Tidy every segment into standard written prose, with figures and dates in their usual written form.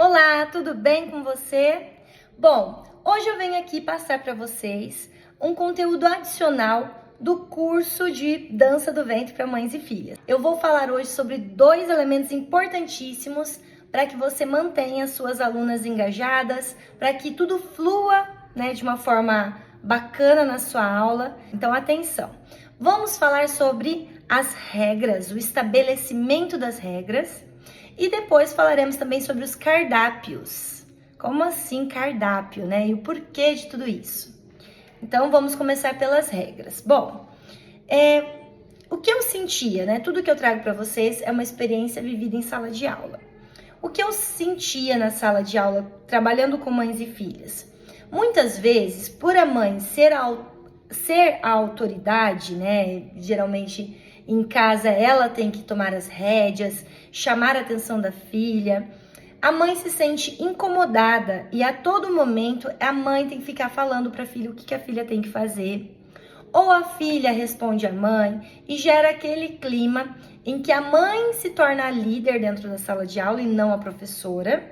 Olá, tudo bem com você? Bom, hoje eu venho aqui passar para vocês um conteúdo adicional do curso de dança do ventre para mães e filhas. Eu vou falar hoje sobre dois elementos importantíssimos para que você mantenha suas alunas engajadas, para que tudo flua, de uma forma bacana na sua aula. Então, atenção! Vamos falar sobre as regras, o estabelecimento das regras. E depois falaremos também sobre os cardápios. Como assim cardápio, né? E o porquê de tudo isso. Então, vamos começar pelas regras. Bom, o que eu sentia, né? Tudo que eu trago para vocês é uma experiência vivida em sala de aula. O que eu sentia na sala de aula, trabalhando com mães e filhas? Muitas vezes, por a mãe ser a autoridade, né? Geralmente em casa ela tem que tomar as rédeas, chamar a atenção da filha. A mãe se sente incomodada e a todo momento a mãe tem que ficar falando para a filha o que a filha tem que fazer. Ou a filha responde à mãe e gera aquele clima em que a mãe se torna a líder dentro da sala de aula e não a professora.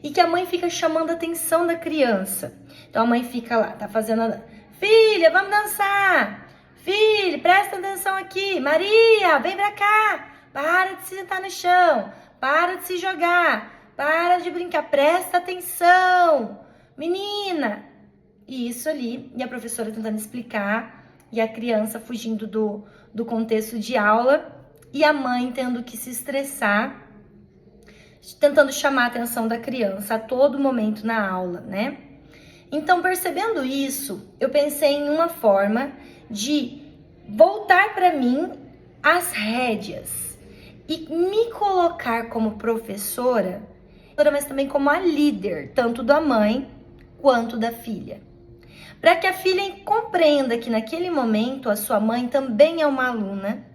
E que a mãe fica chamando a atenção da criança. Então a mãe fica lá, tá fazendo... Filha, vamos dançar! Filho, presta atenção aqui. Maria, vem pra cá. Para de se sentar no chão. Para de se jogar. Para de brincar. Presta atenção. Menina. E isso ali. E a professora tentando explicar. E a criança fugindo do contexto de aula. E a mãe tendo que se estressar. Tentando chamar a atenção da criança a todo momento na aula, né? Então, percebendo isso, eu pensei em uma forma de voltar para mim as rédeas e me colocar como professora, mas também como a líder, tanto da mãe quanto da filha. Para que a filha compreenda que naquele momento a sua mãe também é uma aluna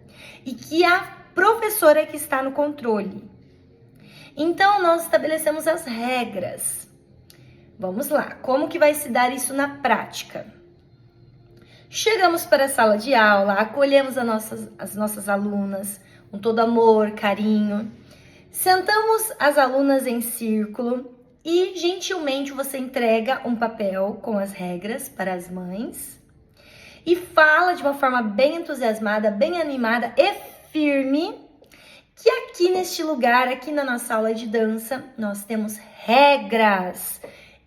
e que a professora é que está no controle. Então, nós estabelecemos as regras. Vamos lá, como que vai se dar isso na prática? Chegamos para a sala de aula, acolhemos as nossas alunas com todo amor, carinho. Sentamos as alunas em círculo e, gentilmente, você entrega um papel com as regras para as mães e fala de uma forma bem entusiasmada, bem animada e firme que aqui neste lugar, aqui na nossa aula de dança, nós temos regras.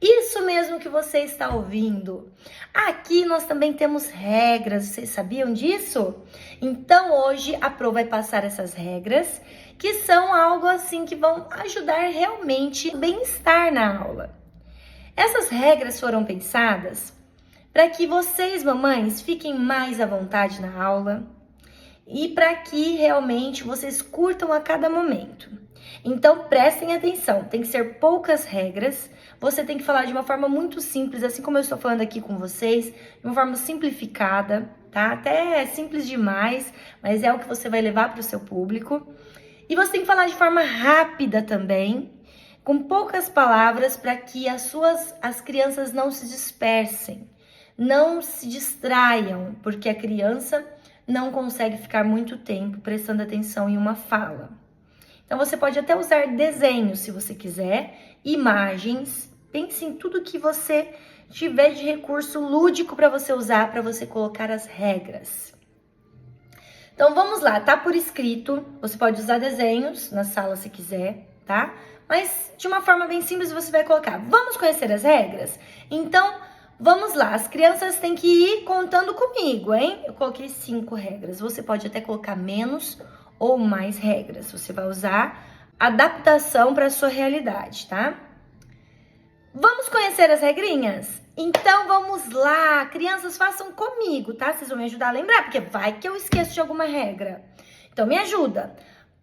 Isso mesmo que você está ouvindo. Aqui nós também temos regras, vocês sabiam disso? Então hoje a Pro vai passar essas regras, que são algo assim que vão ajudar realmente o bem-estar na aula. Essas regras foram pensadas para que vocês, mamães, fiquem mais à vontade na aula e para que realmente vocês curtam a cada momento. Então, prestem atenção, tem que ser poucas regras, você tem que falar de uma forma muito simples, assim como eu estou falando aqui com vocês, de uma forma simplificada, tá? Até é simples demais, mas é o que você vai levar para o seu público. E você tem que falar de forma rápida também, com poucas palavras, para que as crianças não se dispersem, não se distraiam, porque a criança não consegue ficar muito tempo prestando atenção em uma fala. Então, você pode até usar desenhos, se você quiser, imagens. Pense em tudo que você tiver de recurso lúdico para você usar, para você colocar as regras. Então, vamos lá, tá por escrito. Você pode usar desenhos na sala se quiser, tá? Mas de uma forma bem simples você vai colocar. Vamos conhecer as regras? Então, vamos lá. As crianças têm que ir contando comigo, hein? Eu coloquei 5 regras. Você pode até colocar menos ou mais regras. Você vai usar adaptação para a sua realidade, tá? Vamos conhecer as regrinhas? Então, vamos lá. Crianças, façam comigo, tá? Vocês vão me ajudar a lembrar, porque vai que eu esqueço de alguma regra. Então, me ajuda.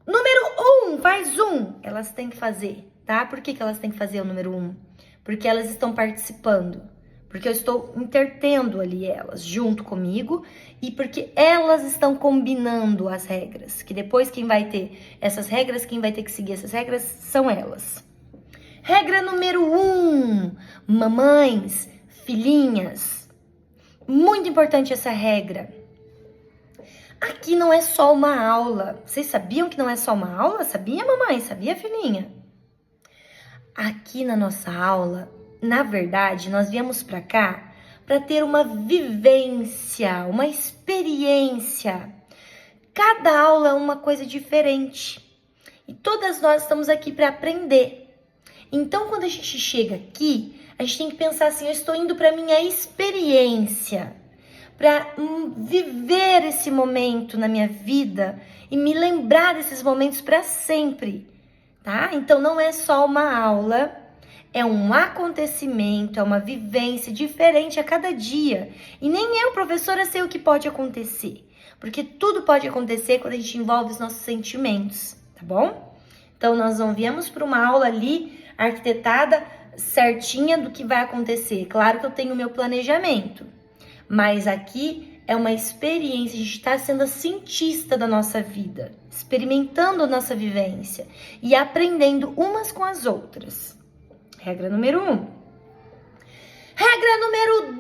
Número 1, faz 1. Elas têm que fazer, tá? Por que elas têm que fazer o número 1? Porque elas estão participando. Porque eu estou intertendo ali elas junto comigo e porque elas estão combinando as regras. Que depois quem vai ter essas regras, quem vai ter que seguir essas regras são elas. Regra número 1, mamães, filhinhas. Muito importante essa regra. Aqui não é só uma aula. Vocês sabiam que não é só uma aula? Sabia, mamãe? Sabia, filhinha? aqui na nossa aula, na verdade, nós viemos para cá para ter uma vivência, uma experiência. Cada aula é uma coisa diferente. E todas nós estamos aqui para aprender. Então, quando a gente chega aqui, a gente tem que pensar assim, eu estou indo para minha experiência, para viver esse momento na minha vida e me lembrar desses momentos para sempre, tá? Então, não é só uma aula, é um acontecimento, é uma vivência diferente a cada dia. E nem eu, professora, sei o que pode acontecer, porque tudo pode acontecer quando a gente envolve os nossos sentimentos, tá bom? Então, nós não viemos para uma aula ali arquitetada certinha do que vai acontecer. Claro que eu tenho o meu planejamento, mas aqui é uma experiência, a gente está sendo a cientista da nossa vida, experimentando a nossa vivência e aprendendo umas com as outras. Regra número 1. Regra número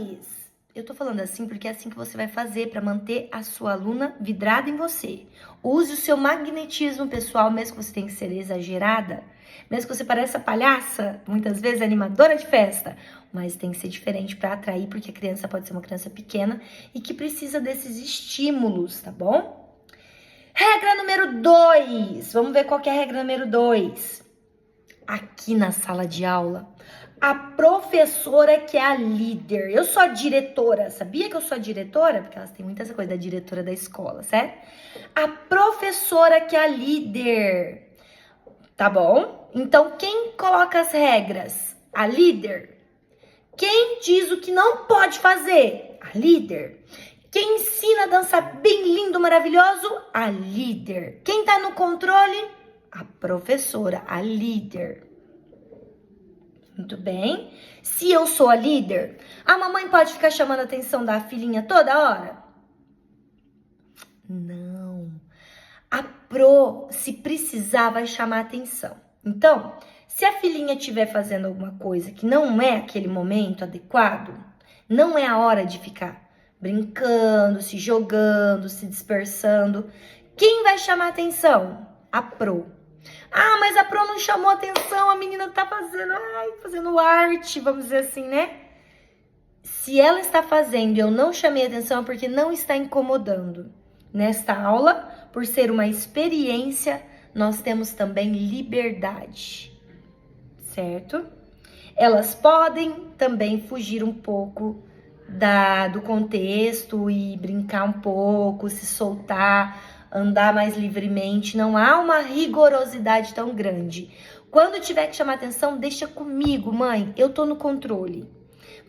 2. Eu tô falando assim porque é assim que você vai fazer para manter a sua aluna vidrada em você. Use o seu magnetismo pessoal, mesmo que você tenha que ser exagerada, mesmo que você pareça palhaça, muitas vezes animadora de festa, mas tem que ser diferente para atrair, porque a criança pode ser uma criança pequena e que precisa desses estímulos, tá bom? Regra número 2. Vamos ver qual que é a regra número 2. Aqui na sala de aula, a professora que é a líder. Eu sou a diretora, sabia que eu sou a diretora? Porque elas têm muita essa coisa da diretora da escola, certo? A professora que é a líder, tá bom? Então, quem coloca as regras? A líder. Quem diz o que não pode fazer? A líder. Quem ensina a dançar bem lindo, maravilhoso? A líder. Quem tá no controle? A professora, a líder. Muito bem. Se eu sou a líder, a mamãe pode ficar chamando a atenção da filhinha toda hora? Não. A pro, se precisar, vai chamar a atenção. Então, se a filhinha estiver fazendo alguma coisa que não é aquele momento adequado, não é a hora de ficar brincando, se jogando, se dispersando, quem vai chamar a atenção? A pro. Ah, mas a pro não chamou atenção, a menina tá fazendo arte, vamos dizer assim, né? Se ela está fazendo e eu não chamei atenção é porque não está incomodando. Nesta aula, por ser uma experiência, nós temos também liberdade, certo? Elas podem também fugir um pouco do contexto e brincar um pouco, se soltar, andar mais livremente, não há uma rigorosidade tão grande. Quando tiver que chamar atenção, deixa comigo, mãe, eu tô no controle.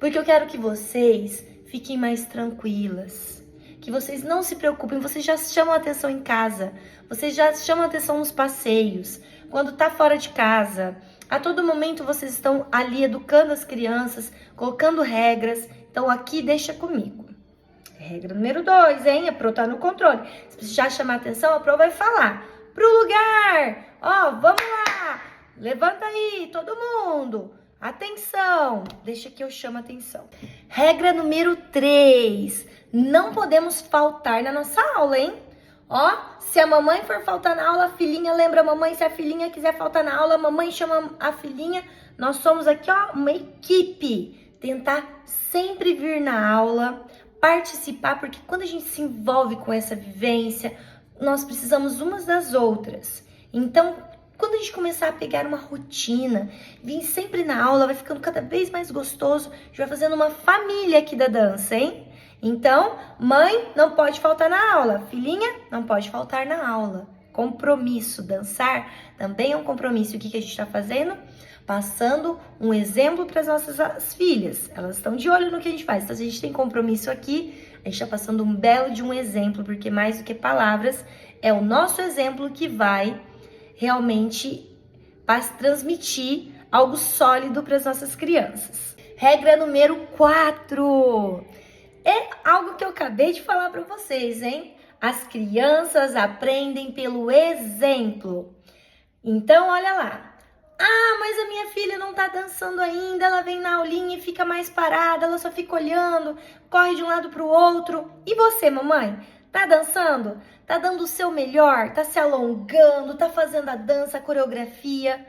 Porque eu quero que vocês fiquem mais tranquilas, que vocês não se preocupem, vocês já chamam atenção em casa, vocês já chamam atenção nos passeios, quando tá fora de casa. A todo momento vocês estão ali educando as crianças, colocando regras, então aqui deixa comigo. Regra número 2, hein? A pro tá no controle. Se precisar chamar atenção, a pro vai falar. Pro lugar! Ó, vamos lá! Levanta aí, todo mundo! Atenção! Deixa que eu chamo atenção. Regra número 3. Não podemos faltar na nossa aula, hein? Ó, se a mamãe for faltar na aula, a filhinha lembra a mamãe. Se a filhinha quiser faltar na aula, a mamãe chama a filhinha. Nós somos aqui, ó, uma equipe. Tentar sempre vir na aula, participar, porque quando a gente se envolve com essa vivência, nós precisamos umas das outras. Então, quando a gente começar a pegar uma rotina, vir sempre na aula, vai ficando cada vez mais gostoso, a gente vai fazendo uma família aqui da dança, hein? Então, mãe não pode faltar na aula, filhinha não pode faltar na aula. Compromisso, dançar também é um compromisso. O que a gente está fazendo? Passando um exemplo para as nossas filhas. Elas estão de olho no que a gente faz. Então, se a gente tem compromisso aqui, a gente está passando um belo de um exemplo, porque mais do que palavras, é o nosso exemplo que vai realmente transmitir algo sólido para as nossas crianças. Regra número 4. É algo que eu acabei de falar para vocês, hein? As crianças aprendem pelo exemplo. Então, olha lá. Ah, mas a minha filha não tá dançando ainda, ela vem na aulinha e fica mais parada, ela só fica olhando, corre de um lado pro outro. E você, mamãe? Tá dançando? Tá dando o seu melhor? Tá se alongando? Tá fazendo a dança, a coreografia?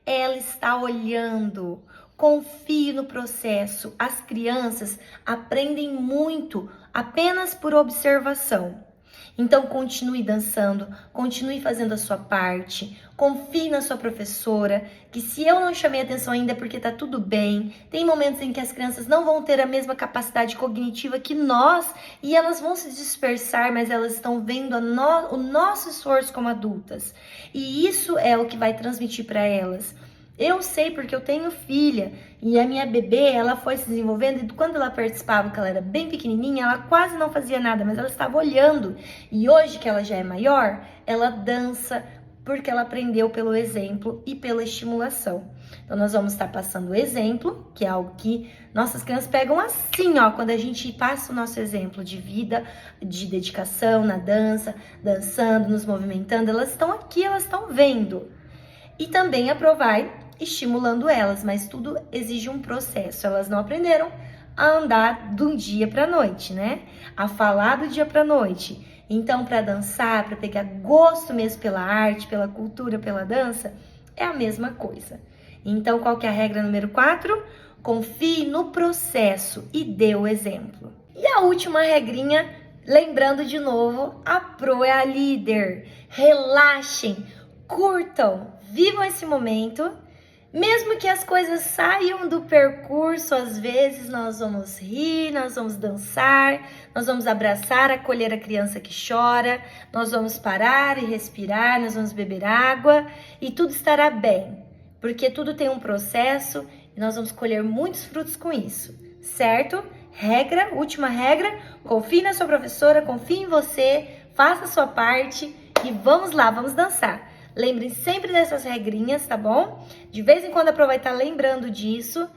ela está olhando. Confie no processo. As crianças aprendem muito apenas por observação. Então, continue dançando, continue fazendo a sua parte, confie na sua professora, que se eu não chamei atenção ainda é porque tá tudo bem. Tem momentos em que as crianças não vão ter a mesma capacidade cognitiva que nós e elas vão se dispersar, mas elas estão vendo o nosso esforço como adultas. E isso é o que vai transmitir para elas. Eu sei porque eu tenho filha e a minha bebê, ela foi se desenvolvendo e quando ela participava, que ela era bem pequenininha, ela quase não fazia nada, mas ela estava olhando. E hoje que ela já é maior, ela dança porque ela aprendeu pelo exemplo e pela estimulação. Então nós vamos estar passando o exemplo, que é algo que nossas crianças pegam assim, ó, quando a gente passa o nosso exemplo de vida, de dedicação na dança, dançando, nos movimentando, elas estão aqui, elas estão vendo. E também aprovar estimulando elas, mas tudo exige um processo. Elas não aprenderam a andar do dia para a noite, né? A falar do dia para a noite. Então, para dançar, para pegar gosto mesmo pela arte, pela cultura, pela dança, é a mesma coisa. Então, qual que é a regra número 4? Confie no processo e dê o exemplo. E a última regrinha, lembrando de novo, a pro é a líder. Relaxem, curtam, vivam esse momento. Mesmo que as coisas saiam do percurso, às vezes nós vamos rir, nós vamos dançar, nós vamos abraçar, acolher a criança que chora, nós vamos parar e respirar, nós vamos beber água e tudo estará bem, porque tudo tem um processo e nós vamos colher muitos frutos com isso, certo? Regra, última regra, confie na sua professora, confie em você, faça a sua parte e vamos lá, vamos dançar. Lembrem sempre dessas regrinhas, tá bom? De vez em quando aproveitar lembrando disso.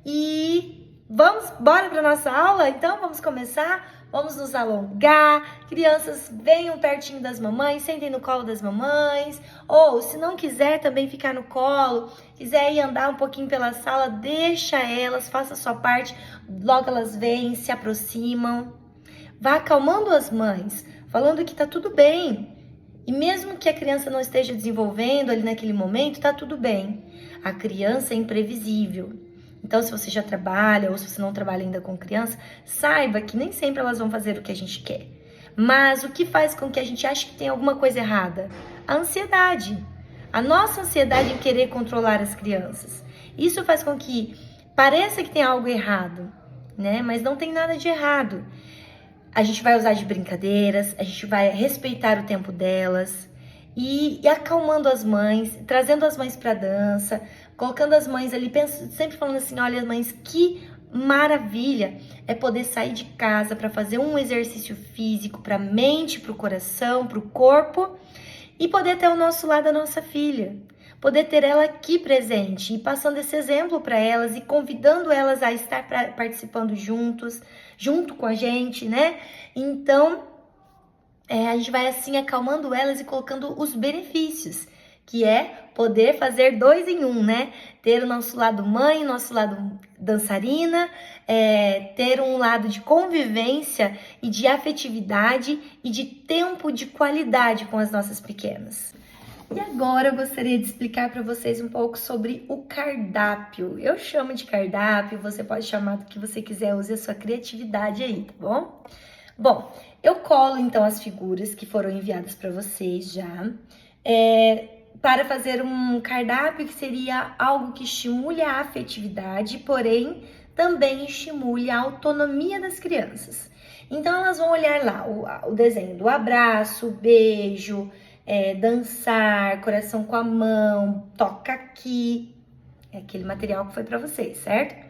E bora para nossa aula? Então, vamos começar? Vamos nos alongar. Crianças, venham pertinho das mamães, sentem no colo das mamães. Ou, se não quiser também ficar no colo, quiser ir andar um pouquinho pela sala, deixa elas, faça a sua parte. Logo elas vêm, se aproximam. Vá acalmando as mães, falando que tá tudo bem. E mesmo que a criança não esteja desenvolvendo ali naquele momento, tá tudo bem. A criança é imprevisível. Então, se você já trabalha ou se você não trabalha ainda com criança, saiba que nem sempre elas vão fazer o que a gente quer. Mas o que faz com que a gente ache que tem alguma coisa errada? A ansiedade. A nossa ansiedade em querer controlar as crianças. Isso faz com que pareça que tem algo errado, né? Mas não tem nada de errado. A gente vai usar de brincadeiras, a gente vai respeitar o tempo delas e acalmando as mães, trazendo as mães para dança, colocando as mães ali, sempre falando assim, olha mães, que maravilha é poder sair de casa para fazer um exercício físico para a mente, para o coração, para o corpo e poder ter ao nosso lado a nossa filha. Poder ter ela aqui presente e passando esse exemplo para elas e convidando elas a estar participando junto com a gente, né? Então, a gente vai assim acalmando elas e colocando os benefícios, que é poder fazer 2 em 1, né? Ter o nosso lado mãe, o nosso lado dançarina, ter um lado de convivência e de afetividade e de tempo de qualidade com as nossas pequenas. E agora eu gostaria de explicar para vocês um pouco sobre o cardápio. Eu chamo de cardápio, você pode chamar do que você quiser, use a sua criatividade aí, tá bom? Bom, eu colo então as figuras que foram enviadas para vocês já, para fazer um cardápio que seria algo que estimule a afetividade, porém também estimule a autonomia das crianças. Então elas vão olhar lá o desenho do abraço, beijo, dançar, coração com a mão, toca aqui, é aquele material que foi para vocês, certo?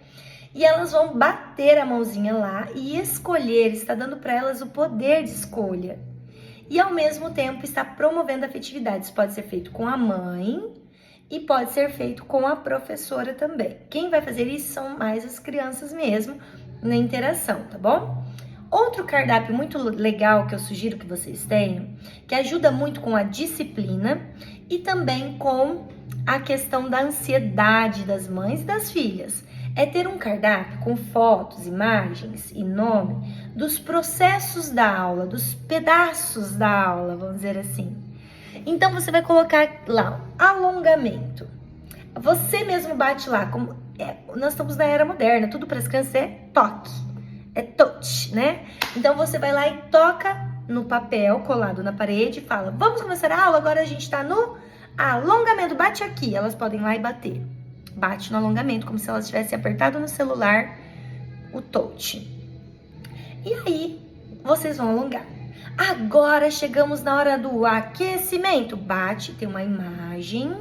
E elas vão bater a mãozinha lá e escolher, está dando para elas o poder de escolha. E ao mesmo tempo está promovendo a afetividade. Isso pode ser feito com a mãe e pode ser feito com a professora também. Quem vai fazer isso são mais as crianças mesmo, na interação, tá bom? Outro cardápio muito legal que eu sugiro que vocês tenham, que ajuda muito com a disciplina e também com a questão da ansiedade das mães e das filhas, é ter um cardápio com fotos, imagens e nome dos processos da aula, dos pedaços da aula, vamos dizer assim. Então você vai colocar lá alongamento, Você mesmo bate lá. Nós estamos na era moderna, tudo para as crianças é toque, é touch, né? Então você vai lá e toca no papel colado na parede e fala: vamos começar a aula, agora a gente tá no alongamento, bate aqui. Elas podem ir lá e bater. Bate no alongamento, como se elas tivessem apertado no celular o touch. E aí, vocês vão alongar. Agora chegamos na hora do aquecimento. Bate, tem uma imagem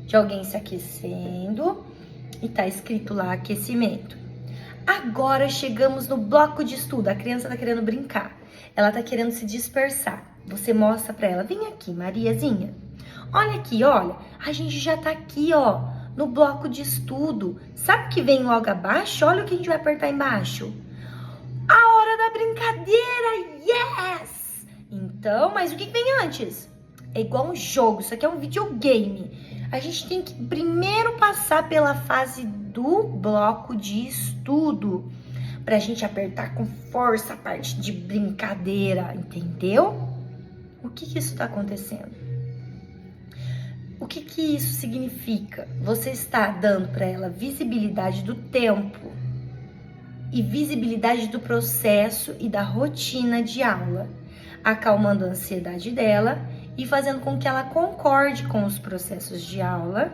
de alguém se aquecendo e tá escrito lá aquecimento. Agora chegamos no bloco de estudo. A criança tá querendo brincar. Ela tá querendo se dispersar. Você mostra pra ela: vem aqui, Mariazinha. Olha aqui, olha. A gente já tá aqui, ó, no bloco de estudo. Sabe o que vem logo abaixo? Olha o que a gente vai apertar embaixo. A hora da brincadeira, yes! Então, mas o que vem antes? É igual um jogo, isso aqui é um videogame. A gente tem que primeiro passar pela fase do bloco de estudo, pra gente apertar com força a parte de brincadeira, entendeu? O que isso tá acontecendo? O que isso significa? Você está dando para ela visibilidade do tempo e visibilidade do processo e da rotina de aula, acalmando a ansiedade dela e fazendo com que ela concorde com os processos de aula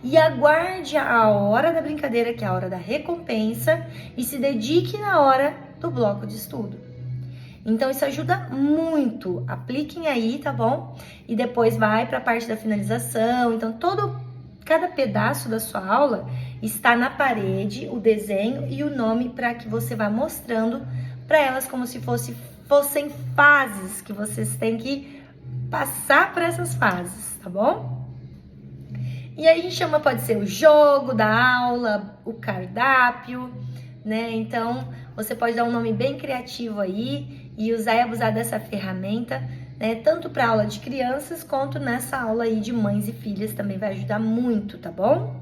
e aguarde a hora da brincadeira, que é a hora da recompensa, e se dedique na hora do bloco de estudo. Então isso ajuda muito, apliquem aí, tá bom? E depois vai para a parte da finalização. Então cada pedaço da sua aula está na parede, o desenho e o nome, para que você vá mostrando para elas como se fossem fases, que vocês têm que passar por essas fases, tá bom? E aí a gente chama, pode ser o jogo da aula, o cardápio, né? Então você pode dar um nome bem criativo aí e usar e abusar dessa ferramenta, né? Tanto para aula de crianças quanto nessa aula aí de mães e filhas, também vai ajudar muito, tá bom?